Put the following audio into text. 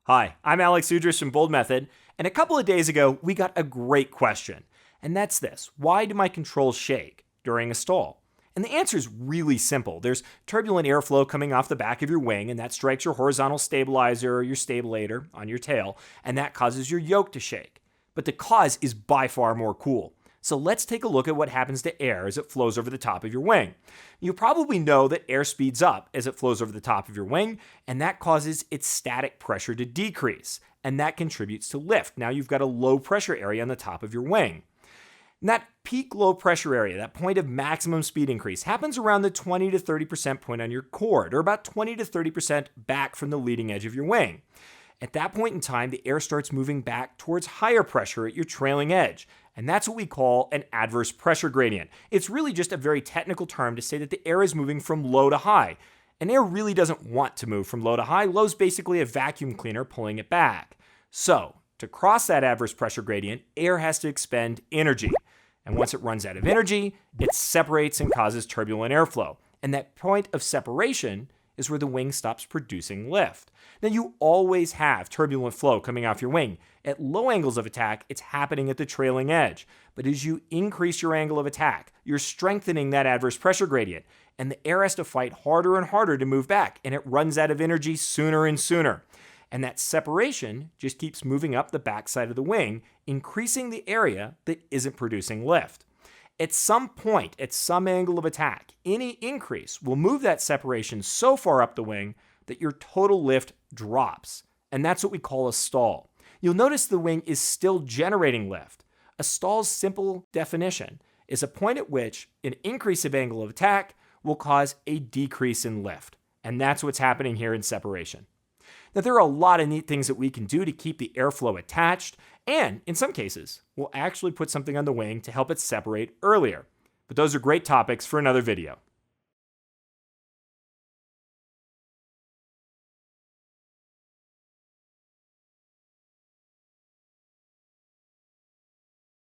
Hi, I'm Alex Udris from Boldmethod, and a couple of days ago, we got a great question. And that's this: why do my controls shake during a stall? And the answer is really simple. There's turbulent airflow coming off the back of your wing, and that strikes your horizontal stabilizer or your stabilator on your tail, and that causes your yoke to shake. But the cause is by far more cool. So let's take a look at what happens to air as it flows over the top of your wing. You probably know that air speeds up as it flows over the top of your wing, and that causes its static pressure to decrease, and that contributes to lift. Now you've got a low pressure area on the top of your wing. And that peak low pressure area, that point of maximum speed increase, happens around the 20 to 30% point on your chord, or about 20 to 30% back from the leading edge of your wing. At that point in time, the air starts moving back towards higher pressure at your trailing edge, and that's what we call an adverse pressure gradient. It's really just a very technical term to say that the air is moving from low to high. And air really doesn't want to move from low to high. Low is basically a vacuum cleaner pulling it back. So, to cross that adverse pressure gradient, air has to expend energy. And once it runs out of energy, it separates and causes turbulent airflow. And that point of separation is where the wing stops producing lift. Now, you always have turbulent flow coming off your wing. At low angles of attack, it's happening at the trailing edge. But as you increase your angle of attack, you're strengthening that adverse pressure gradient, and the air has to fight harder and harder to move back, and it runs out of energy sooner and sooner. And that separation just keeps moving up the backside of the wing, increasing the area that isn't producing lift. At some point, at some angle of attack, any increase will move that separation so far up the wing that your total lift drops. And that's what we call a stall. You'll notice the wing is still generating lift. A stall's simple definition is a point at which an increase of angle of attack will cause a decrease in lift. And that's what's happening here in separation. Now, there are a lot of neat things that we can do to keep the airflow attached, and in some cases, we'll actually put something on the wing to help it separate earlier. But those are great topics for another video.